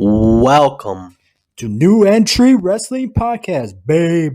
Welcome to New Entry Wrestling Podcast, baby.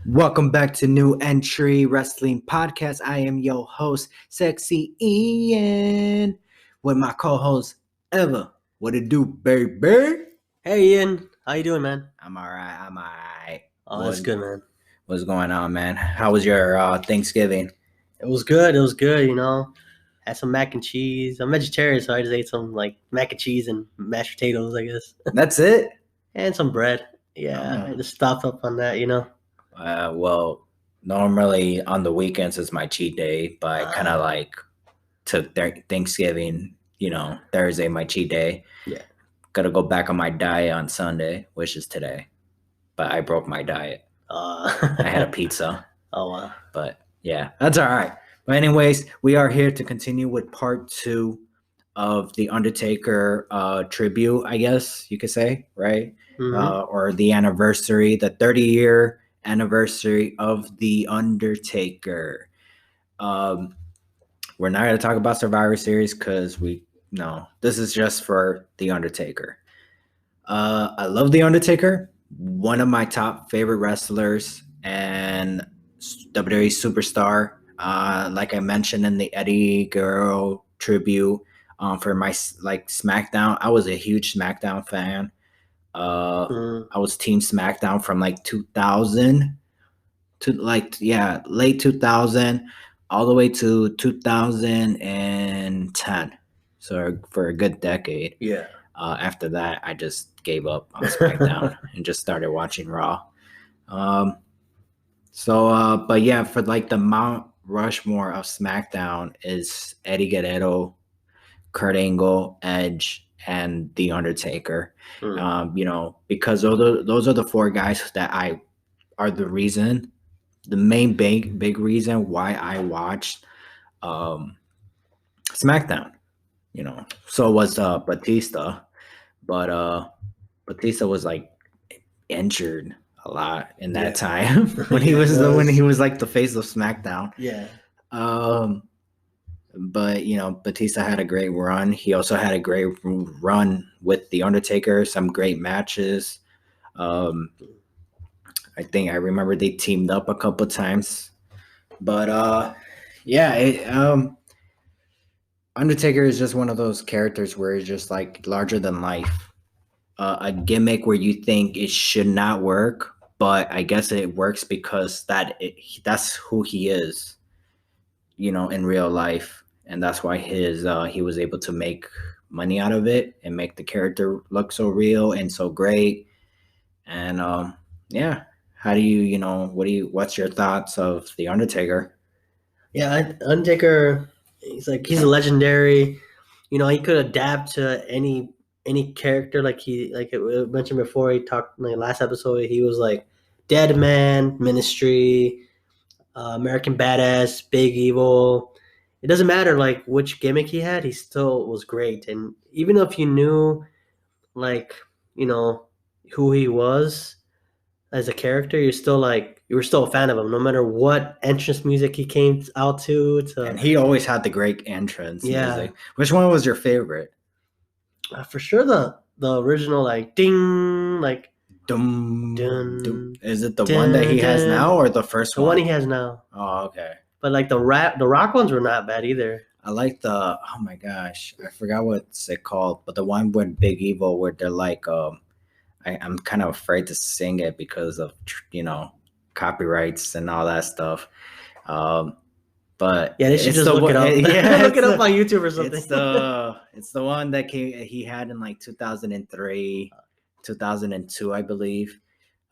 Welcome back to New Entry Wrestling Podcast. I am your host, Sexy Ian, with my co-host, Eva. What it do, baby? Hey Ian, how you doing, man? I'm all right. Oh, that's good, man. What's going on, man? How was your Thanksgiving? It was good. Had some mac and cheese. I'm vegetarian, so I just ate some like mac and cheese and mashed potatoes, I guess. That's it? And some bread. Yeah, I just stopped up on that, Well, normally on the weekends is my cheat day, but I kind of like took Thanksgiving, Thursday, my cheat day. Yeah. Gotta go back on my diet on Sunday, which is today. But I broke my diet. I had a pizza. Oh, wow. But yeah, that's all right. But anyways, we are here to continue with part 2 of the Undertaker tribute, I guess you could say, right? Mm-hmm. Or the anniversary, the 30-year anniversary of the Undertaker. We're not going to talk about Survivor Series because this is just for the Undertaker. I love the Undertaker, one of my top favorite wrestlers and WWE superstar. Like I mentioned in the Eddie Guerrero tribute, for my SmackDown, I was a huge SmackDown fan. I was Team SmackDown from 2000 to late 2000 all the way to 2010. So for a good decade. Yeah. After that, I just gave up on SmackDown and just started watching Raw. But yeah, for the Mount Rushmore of SmackDown is Eddie Guerrero, Kurt Angle, Edge, and The Undertaker. Because those are the 4 guys that are the main big reason why I watched SmackDown. So was Batista, but Batista was injured a lot in that time when he was the face of SmackDown. Yeah. But Batista had a great run. He also had a great run with The Undertaker, some great matches. I remember they teamed up a couple times. But Undertaker is just one of those characters where it's just larger than life. A gimmick where you think it should not work, but I guess it works because that's who he is, in real life. And that's why he was able to make money out of it and make the character look so real and so great. And how do you, what's your thoughts of The Undertaker? Yeah, Undertaker, he's a legendary. He could adapt to any character. Like it mentioned before, he talked in the last episode. He was Dead Man, Ministry, American Badass, Big Evil. It doesn't matter which gimmick he had, he still was great. And even if you knew who he was as a character, you were still a fan of him, no matter what entrance music he came out to. And he always had the great entrance music. Which one was your favorite? For sure, the original ding, dum, dun, dum. Is it the one that he has now or the first one? The one he has now. Oh, okay. But the rock ones were not bad either. I like oh my gosh, I forgot what's it called, but the one with Big Evil where they're I'm kind of afraid to sing it because of copyrights and all that stuff. But yeah, they should just look it up. Yeah, look it up on YouTube or something. It's the one that he had in 2003, 2002, I believe.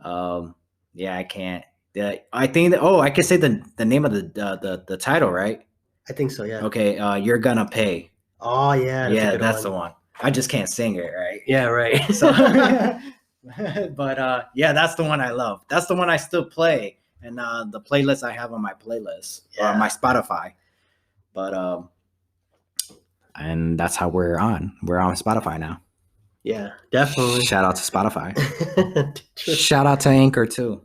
I can't. I think I can say the name of the title, right? I think so. Yeah. Okay. You're Gonna Pay. Oh yeah. That's the one. I just can't sing it, right? Yeah. Right. So, but that's the one I love. That's the one I still play, and the playlist I have on my playlist or on my Spotify. But and that's how we're on. We're on Spotify now. Yeah, definitely. Shout out to Spotify. True. Shout out to Anchor too.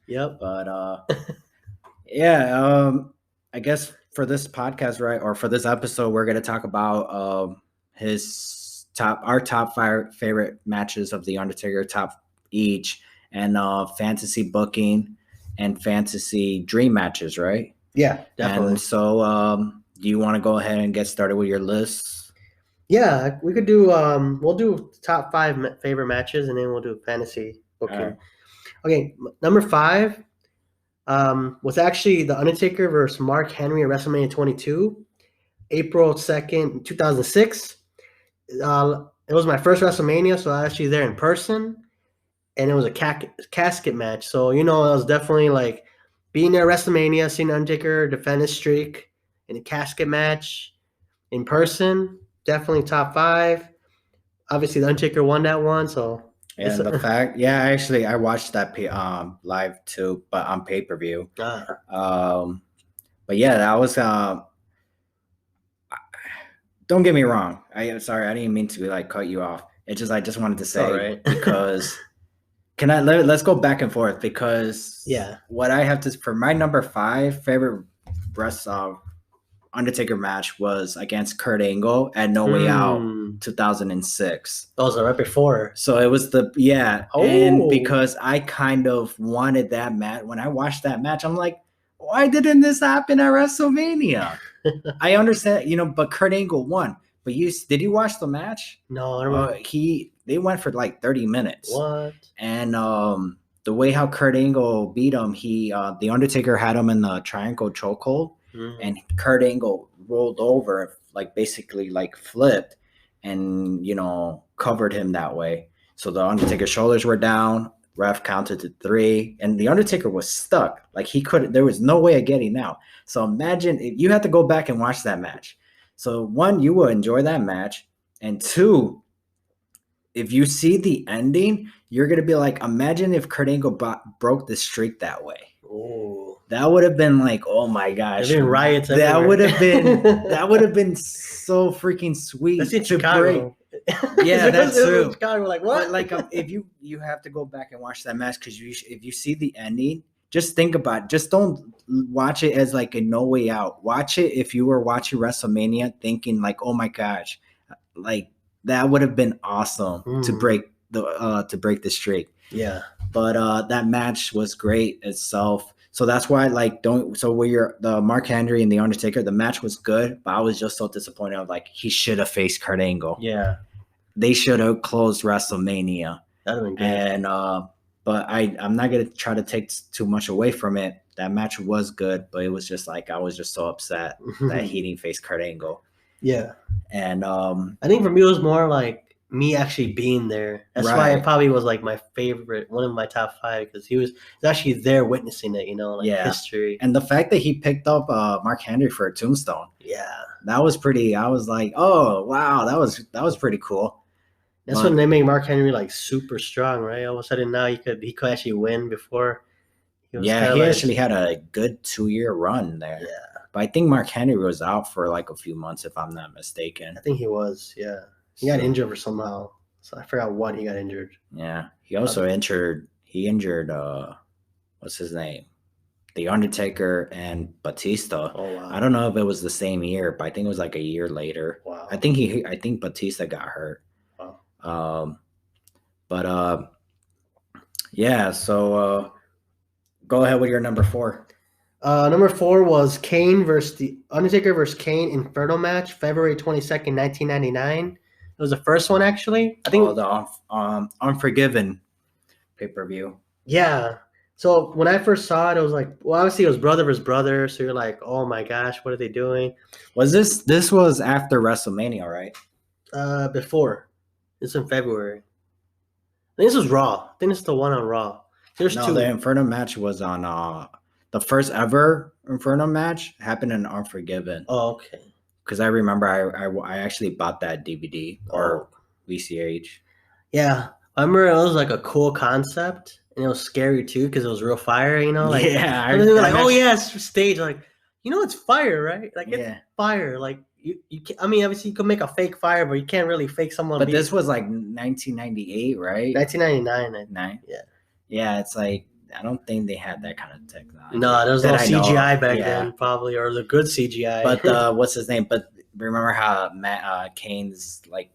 Yep. But yeah, I guess for this podcast, right, or for this episode, we're gonna talk about our top five favorite matches of the Undertaker, top each, and fantasy booking and fantasy dream matches, right? Yeah, definitely. And so, do you want to go ahead and get started with your list? Yeah, we could do. We'll do top five favorite matches, and then we'll do fantasy booking. All right. Okay, number five was actually the Undertaker versus Mark Henry at WrestleMania 22, April 2nd, 2006. It was my first WrestleMania, so I was actually there in person, and it was a casket match. So it was definitely like being there at WrestleMania, seeing Undertaker defend his streak in a casket match in person. Definitely top five. Obviously, the Undertaker won that one, so And the fact, yeah, actually, I watched that live too, but on pay-per-view. But yeah, that was. Don't get me wrong. I'm sorry, I didn't mean to like cut you off. I just wanted to say right. because let's go back and forth because Yeah. what I have to for my number five favorite Undertaker match was against Kurt Angle at No Way Out 2006. That was right before. So it was and because I kind of wanted that match when I watched that match, I'm like, why didn't this happen at WrestleMania? I understand, but Kurt Angle won. But did you watch the match? No, I don't know. They went for like 30 minutes. What? And the way how Kurt Angle beat him, the Undertaker had him in the triangle chokehold. And Kurt Angle rolled over, like basically like flipped and, covered him that way. So the Undertaker's shoulders were down, ref counted to 3, and the Undertaker was stuck. Like there was no way of getting out. So imagine if you had to go back and watch that match. So 1, you will enjoy that match. And 2, if you see the ending, you're going to be like, imagine if Kurt Angle broke the streak that way. Oh. That would have been like, oh my gosh. There'd been riots that everywhere. would have been so freaking sweet. That's in Chicago. Yeah, that's true. In Chicago, like what? But like if you have to go back and watch that match because if you see the ending, just think about it. Just don't watch it as like a No Way Out. Watch it if you were watching WrestleMania thinking like, oh my gosh, like that would have been awesome to break the streak. Yeah. But that match was great itself. So that's why the Mark Henry and the Undertaker, the match was good, but I was just so disappointed. I'm like, he should have faced Kurt Angle. Yeah. They should have closed WrestleMania. That'd have been good. And but I'm not gonna try to take too much away from it. That match was good, but it was just like I was just so upset that he didn't face Kurt Angle. Yeah. And I think for me it was more like me actually being there. That's why it probably was like my favorite, one of my top 5, because he was actually there witnessing it, history. And the fact that he picked up Mark Henry for a tombstone. Yeah. That was pretty. I was like, oh wow, that was pretty cool. That's when they made Mark Henry like super strong, right? All of a sudden now he could actually win before. He actually had a good 2-year run there. Yeah. But I think Mark Henry was out for like a few months, if I'm not mistaken. I think he was, yeah. He got injured for somehow. So I forgot what he got injured. Yeah. He also injured what's his name? The Undertaker and Batista. Oh wow. I don't know if it was the same year, but I think it was like a year later. Wow. I think Batista got hurt. Wow. Yeah, so go ahead with your number 4. Number 4 was the Undertaker versus Kane Inferno match, February 22nd, 1999. It was the first one, actually. I think the Unforgiven pay-per-view. Yeah. So when I first saw it, it was like, well, obviously it was brother versus brother. So you're like, oh my gosh, what are they doing? Was this was after WrestleMania, right? Before. It's in February. I think this was Raw. I think this is the one on Raw. There's 2. The Inferno match was on the first ever Inferno match happened in Unforgiven. Oh, okay. Because I remember I actually bought that DVD or VCH. Yeah. I remember it was like a cool concept, and it was scary too because it was real fire, Yeah. I was like, oh yeah, it's stage. Like, it's fire, right? Like, it's fire. Like, I mean, obviously you can make a fake fire, but you can't really fake someone. But this was like 1998, right? 1999. Nine. Yeah. Yeah, it's like I don't think they had that kind of technology. No, there was that no I know CGI of. back Yeah. then, probably, or the good CGI. But what's his name? But remember how Matt Kane's like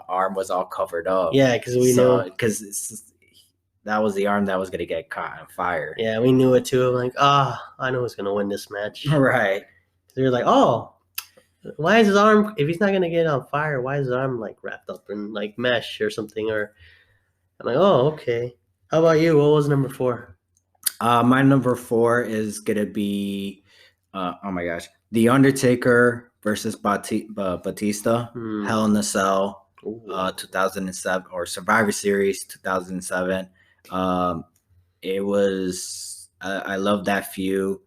arm was all covered up? Yeah, because we knew. Because that was the arm that was gonna get caught on fire. Yeah, we knew it too. I'm like, I know who's gonna win this match. Right. They're like, oh, why is his arm? If he's not gonna get on fire, why is his arm like wrapped up in like mesh or something? Or I'm like, oh, okay. How about you? What was number 4? My number 4 is gonna be, oh my gosh, The Undertaker versus Batista, Hell in a Cell, 2007, or Survivor Series 2007. It was I love that feud.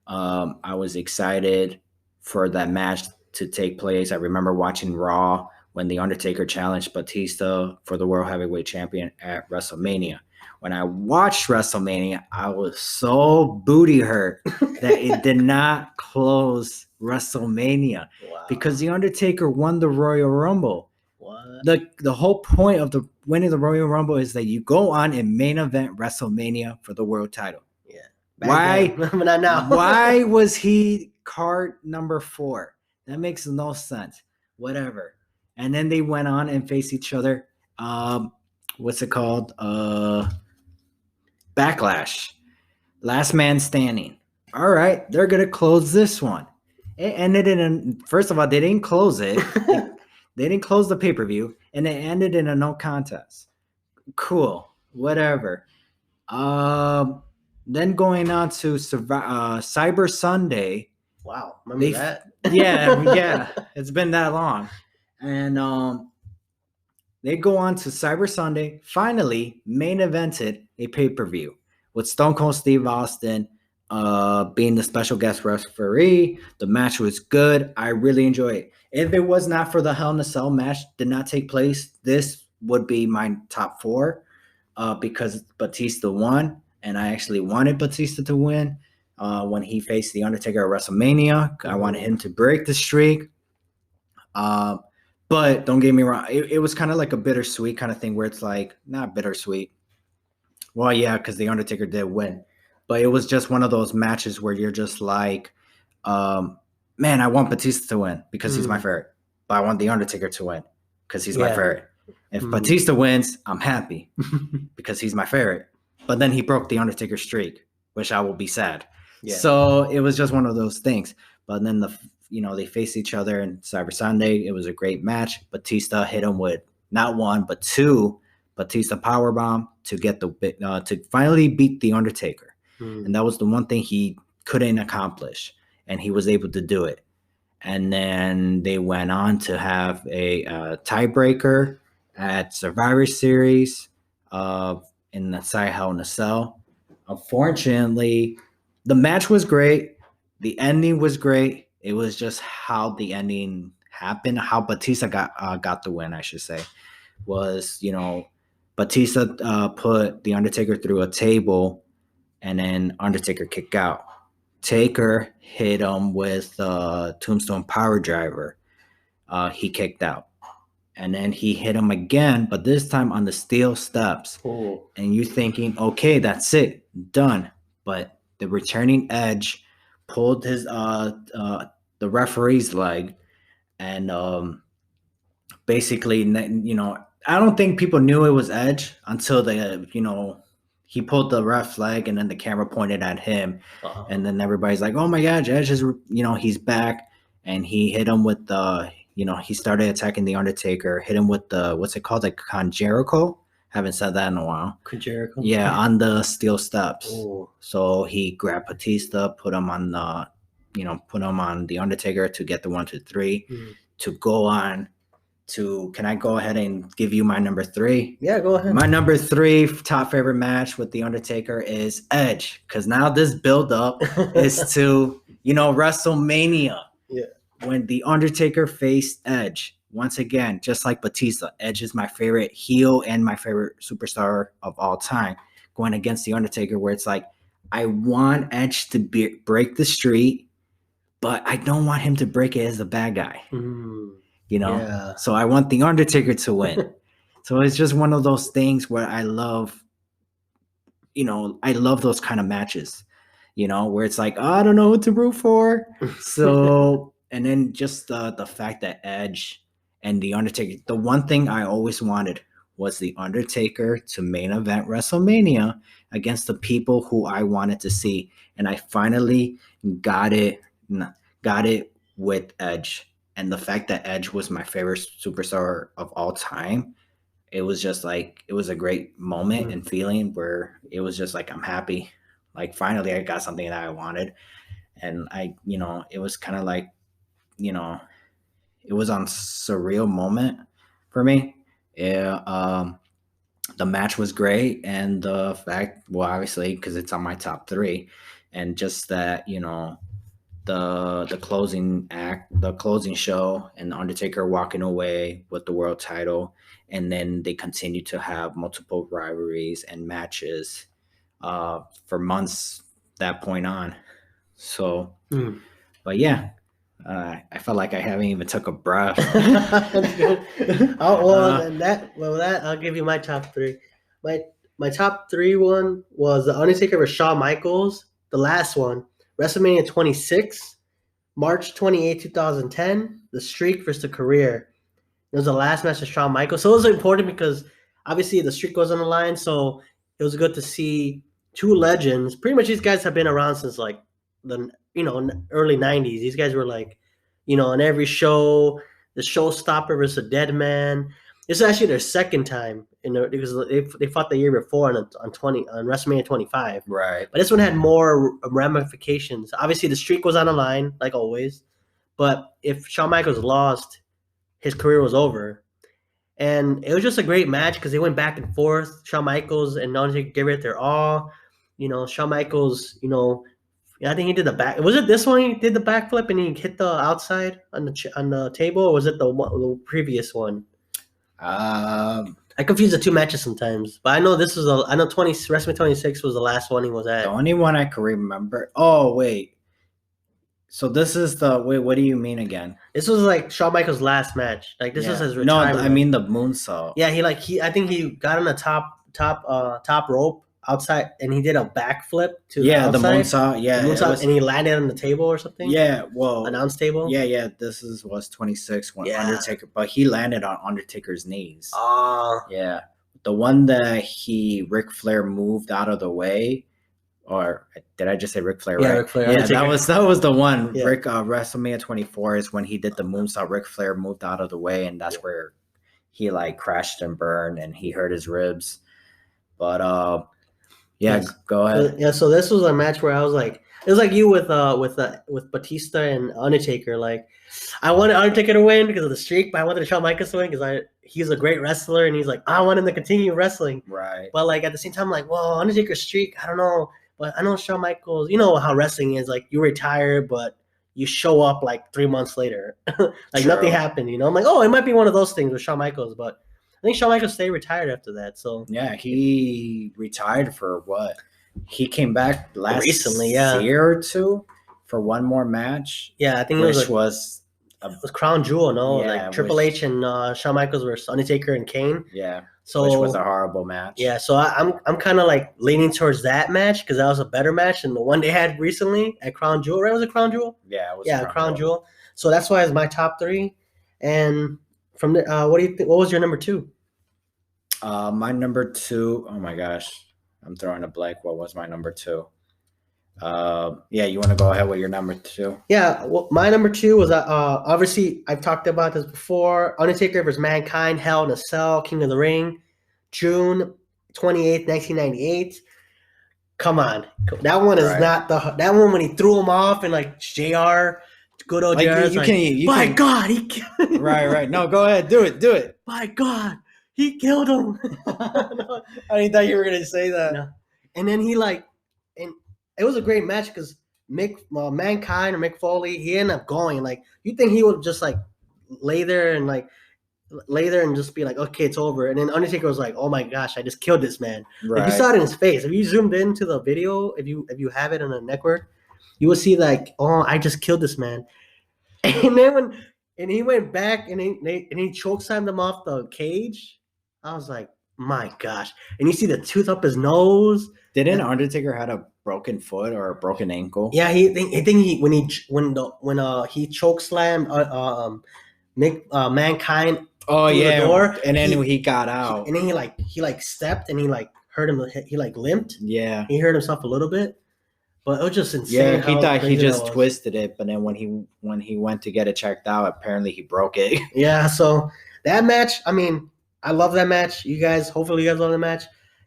I was excited for that match to take place. I remember watching Raw when The Undertaker challenged Batista for the World Heavyweight Champion at WrestleMania. When I watched WrestleMania, I was so booty hurt that it did not close WrestleMania because The Undertaker won the Royal Rumble. What? The whole point of the winning the Royal Rumble is that you go on and main event WrestleMania for the world title. Yeah. Why? But not now. Why was he card number 4? That makes no sense. Whatever. And then they went on and faced each other. What's it called? Backlash. Last man standing. All right, they're gonna close this one. It ended in first of all, they didn't close it. They didn't close the pay-per-view, and it ended in a no contest. Cool. Whatever. Then going on to Cyber Sunday. Wow, remember that? Yeah, it's been that long. And they go on to Cyber Sunday, finally main evented a pay-per-view with Stone Cold Steve Austin being the special guest referee. The match was good. I really enjoyed it. If it was not for the Hell in a Cell match did not take place, this would be my top 4 because Batista won, and I actually wanted Batista to win when he faced The Undertaker at WrestleMania. I wanted him to break the streak. But don't get me wrong, it was kind of like a bittersweet kind of thing where it's like, not bittersweet. Well, yeah, because The Undertaker did win. But it was just one of those matches where you're just like, man, I want Batista to win because he's my favorite. But I want The Undertaker to win because he's my favorite. If Batista wins, I'm happy because he's my favorite. But then he broke The Undertaker streak, which I will be sad. Yeah. So it was just one of those things. But then they faced each other in Cyber Sunday. It was a great match. Batista hit him with not 1 but 2 Batista powerbomb to get to finally beat The Undertaker. And that was the one thing he couldn't accomplish, and he was able to do it. And then they went on to have a tiebreaker at Survivor Series in the Hell in a Cell. Unfortunately, the match was great. The ending was great. It was just how the ending happened, how Batista got the win, I should say, was, Batista put The Undertaker through a table, and then Undertaker kicked out. Taker hit him with Tombstone Power Driver. He kicked out. And then he hit him again, but this time on the steel steps. Oh. And you thinking, okay, that's it, done. But the returning Edge pulled his the referee's leg, and basically, I don't think people knew it was Edge until he pulled the ref's leg, and then the camera pointed at him, and then everybody's like, "Oh my God, Edge is he's back!" And he hit him with the he started attacking the Undertaker, hit him with the what's it called, like Conjericho. Haven't said that in a while. Conjericho. Yeah, on the steel steps. Ooh. So he grabbed Batista, put him on the Undertaker to get the 1, 2, 3 to go on. Can I go ahead and give you my number 3? Yeah, go ahead. My number 3 top favorite match with The Undertaker is Edge, because now this build up is to WrestleMania. Yeah. When The Undertaker faced Edge. Once again, just like Batista, Edge is my favorite heel and my favorite superstar of all time. Going against The Undertaker, where it's like, I want Edge to break the streak, but I don't want him to break it as a bad guy, Mm, you know? yeah. So I want The Undertaker to win. So it's just one of those things where I love, I love those kind of matches, where it's like, oh, I don't know who to root for. So, and then just the fact that Edge and The Undertaker, the one thing I always wanted was The Undertaker to main event WrestleMania against the people who I wanted to see. And I finally got it, got it with Edge. And the fact that Edge was my favorite superstar of all time, it was just like, it was a great moment and feeling where it was just like, I'm happy. Like finally I got something that I wanted. And it was kind of like, it was on surreal moment for me. Yeah. The match was great. And the fact, well, obviously, because it's on my top three, and just that, the closing act, the closing show, and the Undertaker walking away with the world title, and then they continue to have multiple rivalries and matches for months that point on. So, but yeah, I felt like I haven't even took a breath. That's good. Oh well, then that I'll give you my top three. My my top three one was the Undertaker versus Shawn Michaels, the last one, WrestleMania 26, March 28, 2010, the Streak versus the Career. It was the last match of Shawn Michaels. So it was important because obviously the streak was on the line. So it was good to see two legends. Pretty much these guys have been around since like the early 90s. These guys were like, on every show, the showstopper versus a dead man. This is actually their second time because they fought the year before on WrestleMania 25. Right. But this one had more ramifications. Obviously the streak was on the line, like always. But if Shawn Michaels lost, his career was over. And it was just a great match because they went back and forth. Shawn Michaels and Undertaker gave it their all. Shawn Michaels, I think he did the back. Was it this one he did the backflip and he hit the outside on the table, or was it the previous one? I confuse the two matches sometimes, but I know this was I know WrestleMania 26 was the last one he was at. The only one I can remember. Oh wait. So this is wait. What do you mean again? This was like Shawn Michaels' last match. Like this was his retirement. No, I mean the moonsault. Yeah, I think he got on the top rope outside, and he did a backflip to the outside. The moonsault. Yeah, the moonsault, and he landed on the table or something. Yeah, well, announce table. Yeah. This was 26 when Undertaker, but he landed on Undertaker's knees. Yeah, the one that Ric Flair moved out of the way. Or did I just say Ric Flair? Yeah, right? Ric Flair. Yeah, that was the one. Yeah. WrestleMania 24 is when he did the moonsault. Ric Flair moved out of the way, and that's where he like crashed and burned, and he hurt his ribs. But go ahead. Yeah, so this was a match where I was like, it was like you with Batista and Undertaker. Like, I wanted Undertaker to win because of the streak, but I wanted Shawn Michaels to win because he's a great wrestler, and he's like, I want him to continue wrestling. Right. But like at the same time, like, well, Undertaker's streak, I don't know. But I know Shawn Michaels, you know how wrestling is. Like, you retire, but you show up like 3 months later. Like, True. Nothing happened, I'm like, oh, it might be one of those things with Shawn Michaels. But I think Shawn Michaels stayed retired after that. So yeah, he retired for what? He came back recently, year or two for one more match. Yeah, I think it was Crown Jewel, no? Yeah, like Triple H and Shawn Michaels versus Undertaker and Kane. Yeah. So, which was a horrible match. Yeah, so I'm kind of like leaning towards that match because that was a better match than the one they had recently at Crown Jewel. Right? Was it Crown Jewel? Yeah, it was. Yeah, Crown Jewel. So that's why it's my top three. And from the, what do you think? What was your number two? My number two. Oh my gosh, I'm throwing a blank. What was my number two? Yeah, you want to go ahead with your number two? Yeah, well, my number two was obviously I've talked about this before. Undertaker versus Mankind, Hell in a Cell, King of the Ring, June 28th, 1998. Come on, that one is not that one when he threw him off and like JR, good old like, JR. My God, he killed him. Right. No, go ahead, do it. My God, he killed him. I thought you were gonna say that. No. And then and it was a great match because Mankind or Mick Foley, he ended up going. Like, you think he would just like lay there and just be like, okay, it's over. And then Undertaker was like, oh my gosh, I just killed this man. Right. Like, you saw it in his face. If you zoomed into the video, if you have it on the network, you would see like, oh, I just killed this man. And then he went back and he choke slammed him off the cage. I was like, my gosh! And you see the tooth up his nose. Didn't Undertaker had a broken foot or a broken ankle? Yeah, I think he choke slammed Mankind Oh through the yeah, door, and then he got out. and then he stepped and he like hurt him. He like limped. Yeah, He hurt himself a little bit, but it was just yeah. insane. He How thought he crazy just that was. twisted it, but then when he went to get it checked out, apparently he broke it. Yeah, so that match, I mean, I love that match. Hopefully you guys love the match.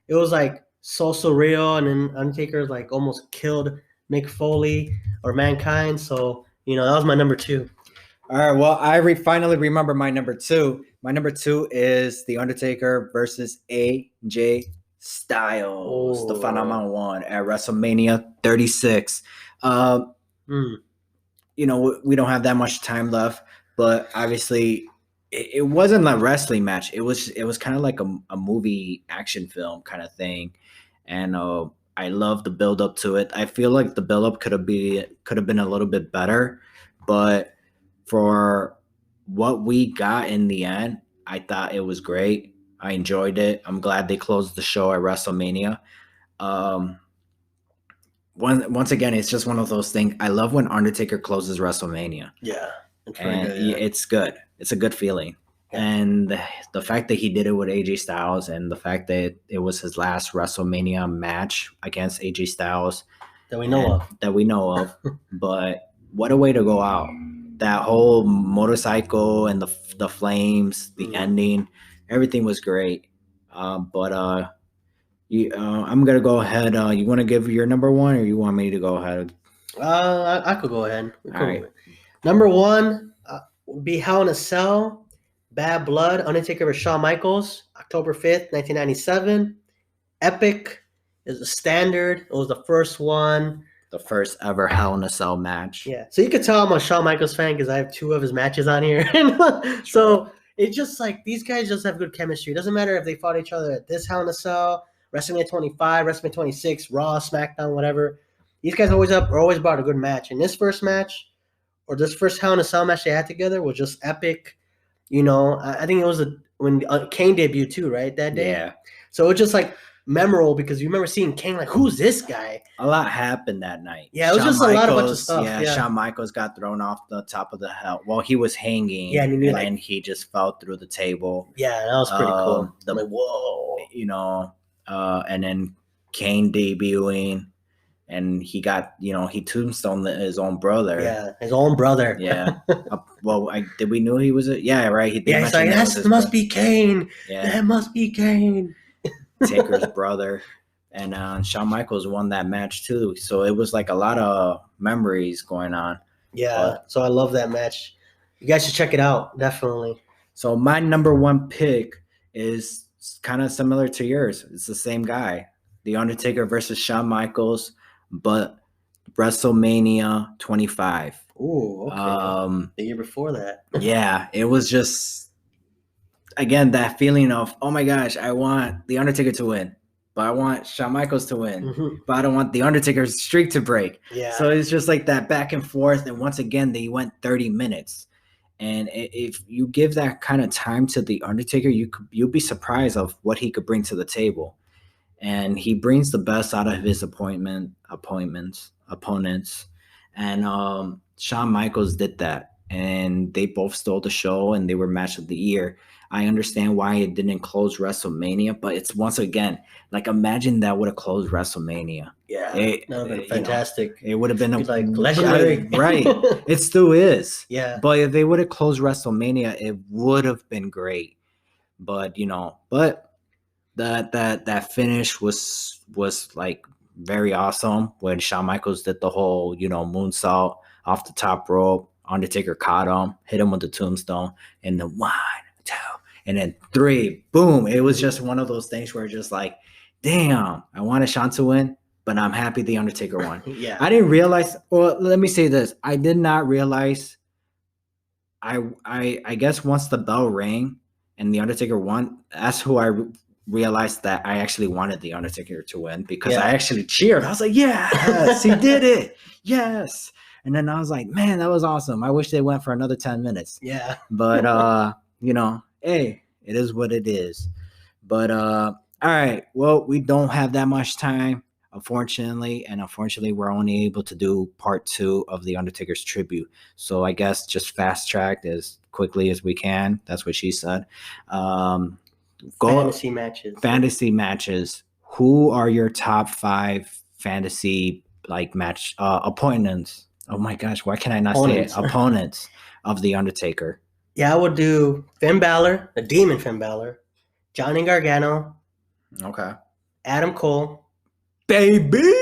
It was like so surreal, and then Undertaker like almost killed Mick Foley or Mankind. So that was my number 2. All right. Well, finally remember my number 2. My number 2 is The Undertaker versus AJ Styles, the Phenomenal One at WrestleMania 36. We don't have that much time left, but obviously it wasn't a wrestling match. It was kind of like a movie action film kind of thing, and I love the build up to it. I feel like the build up could have been a little bit better, but for what we got in the end, I thought it was great. I enjoyed it. I'm glad they closed the show at WrestleMania. Once again, it's just one of those things. I love when Undertaker closes WrestleMania. Yeah, it's good. It's a good feeling. Yeah. And the fact that he did it with AJ Styles, and the fact that it was his last WrestleMania match against AJ Styles that we know of. But what a way to go out! That whole motorcycle and the flames, the ending, everything was great. I'm gonna go ahead. You want to give your number 1, or you want me to go ahead? I could go ahead. All right. Number 1 would be Hell in a Cell, Bad Blood, Undertaker vs. Shawn Michaels, October 5th, 1997. Epic is a standard. It was the first one. The first ever Hell in a Cell match. Yeah. So you could tell I'm a Shawn Michaels fan because I have 2 of his matches on here. So it's just like these guys just have good chemistry. It doesn't matter if they fought each other at this Hell in a Cell, WrestleMania 25, WrestleMania 26, Raw, SmackDown, whatever. These guys always brought a good match. And this first match, or this first Hell in a Cell match they had together, was just epic. I think it was when Kane debuted too, right, that day? Yeah. So it was just like memorable because you remember seeing Kane like, who's this guy? A lot happened that night. Yeah, it was just a lot of bunch of stuff. Yeah, Shawn Michaels got thrown off the top of the hell. Well, he was hanging. Yeah, and then he just fell through the table. Yeah, that was pretty cool. I'm like, whoa. And then Kane debuting. And he got, he tombstoned his own brother. Yeah, his own brother. Yeah. Did we know he was yeah, right. He did he's like, that must be Kane. Yeah. That must be Kane. Taker's brother. And Shawn Michaels won that match too. So it was like a lot of memories going on. Yeah. So I love that match. You guys should check it out. Definitely. So my number 1 pick is kind of similar to yours. It's the same guy. The Undertaker versus Shawn Michaels, but WrestleMania 25. Ooh, okay. The year before that. Yeah, it was just, again, that feeling of, oh my gosh, I want The Undertaker to win, but I want Shawn Michaels to win, but I don't want The Undertaker's streak to break. Yeah. So it's just like that back and forth, and once again, they went 30 minutes. And if you give that kind of time to The Undertaker, you'll be surprised of what he could bring to the table. And he brings the best out of his opponents. And Shawn Michaels did that. And they both stole the show, and they were match of the year. I understand why it didn't close WrestleMania, but it's, once again, like, imagine that would have closed WrestleMania. Yeah, that would have been fantastic. It would have been like legendary. Right. It still is. Yeah. But if they would have closed WrestleMania, it would have been great. But that finish was like very awesome when Shawn Michaels did the whole, moonsault off the top rope. Undertaker caught him, hit him with the tombstone, and then 1, 2, and then 3, boom. It was just one of those things where just like, damn, I wanted Shawn to win, but I'm happy the Undertaker won. Yeah. I didn't realize, well, let me say this. I did not realize, I guess once the bell rang and the Undertaker won, that's who I realized that I actually wanted the Undertaker to win because Yeah. I actually cheered. I was like, yes, he did it. Yes. And then I was like, man, that was awesome. I wish they went for another 10 minutes. Yeah. But you know, hey, it is what it is. But all right. Well, we don't have that much time, unfortunately. And unfortunately, we're only able to do part 2 of the Undertaker's tribute. So I guess just fast tracked as quickly as we can. That's what she said. Fantasy matches. Fantasy matches. Who are your top 5 fantasy like match opponents? Oh my gosh, why can I not say it? Opponents of the Undertaker. Yeah, I would do Finn Balor, the Demon Finn Balor, Johnny Gargano, Okay. Adam Cole, Baby.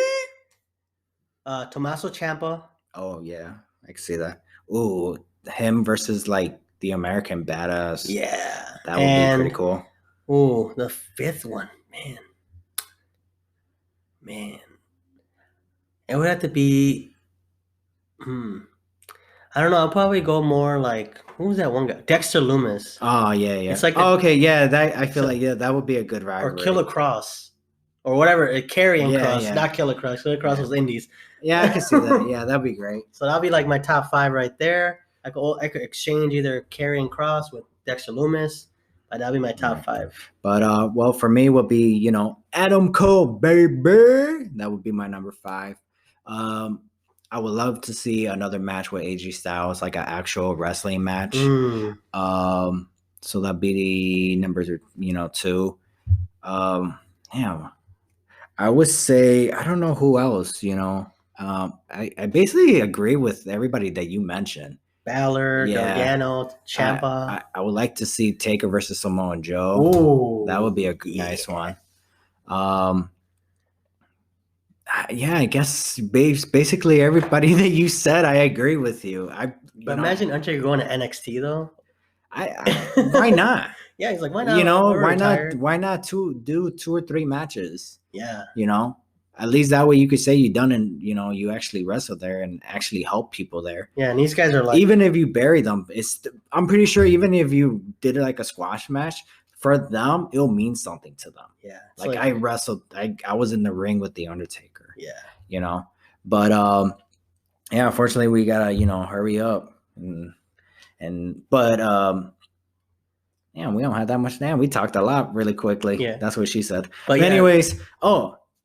Tommaso Ciampa. Oh yeah, I can see that. Ooh, him versus like the American Badass. Yeah, That would be pretty cool. Ooh, the 5th one, man, it would have to be. I don't know. I'll probably go more like who was that one guy? Dexter Lumis. Oh yeah. It's like okay, yeah. That I feel like that would be a good rivalry. Or Killer Cross, or whatever. Karrion Cross, yeah. not Killer Cross. Killer Cross was Indies. Yeah, I can see that. Yeah, that'd be great. So that'll be like my top 5 right there. I could exchange either Karrion Cross with Dexter Lumis. But that'll be my top 5. But well, for me would be Adam Cole, baby. That would be my number 5. I would love to see another match with AJ Styles, like an actual wrestling match. So that'd be the numbers, 2. Damn. I would say I don't know who else. I basically agree with everybody that you mentioned. Balor, Gargano, Ciampa. I would like to see Taker versus Samoa Joe. Ooh, that would be a nice one. I guess basically everybody that you said, I agree with you. But imagine Undertaker going to NXT though. Why not? Yeah, he's like, why not? Why not do 2 or 3 matches? Yeah. At least that way you could say you done and you actually wrestled there and actually help people there. Yeah, and these guys are like, even if you bury them, I'm pretty sure even if you did it like a squash match, for them it'll mean something to them. Yeah. Like I wrestled, I was in the ring with the Undertaker. Yeah. But yeah, unfortunately we gotta hurry up but yeah, we don't have that much time. We talked a lot really quickly. Yeah, that's what she said. But anyways,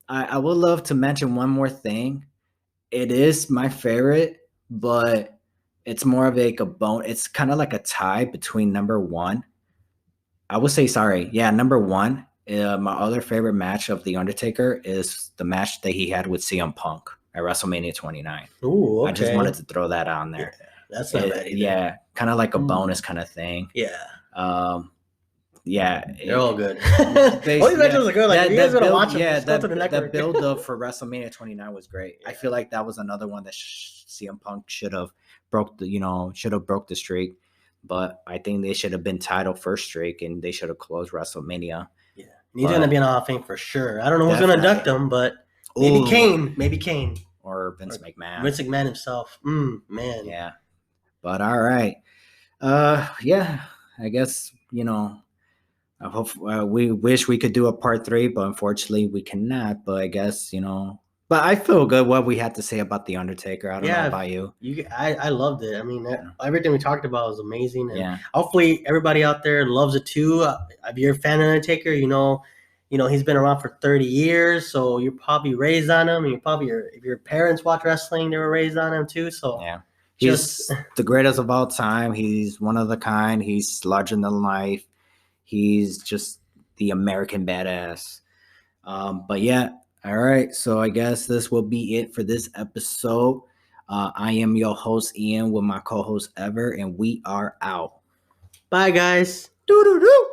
I would love to mention one more thing. It is my favorite, but it's more of like a bone. It's kind of like a tie between number 1. I would say, number 1. My other favorite match of The Undertaker is the match that he had with CM Punk at WrestleMania 29. Ooh, okay. I just wanted to throw that on there. Yeah, that's not bad either. Yeah, kind of like a bonus kind of thing. Yeah. Yeah, they're all good. All these matches are good. Like, you guys gonna watch them? Yeah, that build up for WrestleMania 29 was great. Yeah. I feel like that was another one that CM Punk should have broke the streak, but I think they should have been title first streak and they should have closed WrestleMania. Yeah, and he's gonna be in the Hall of Fame for sure. I don't know who's gonna induct him, but maybe Kane, or Vince McMahon. Vince McMahon himself. Man. Yeah, but all right. Yeah, I guess I hope we wish we could do a part 3, but unfortunately we cannot. But I guess but I feel good what we had to say about the Undertaker. I don't know about you. I loved it. I mean, everything we talked about was amazing. And hopefully everybody out there loves it too. If you're a fan of Undertaker, he's been around for 30 years, so you're probably raised on him. And if your parents watch wrestling, they were raised on him too. So yeah. He's the greatest of all time. He's one of a kind. He's larger than life. He's just the American badass. But yeah, all right. So I guess this will be it for this episode. I am your host, Ian, with my co-host, Ever, and we are out. Bye, guys. Doo-doo-doo.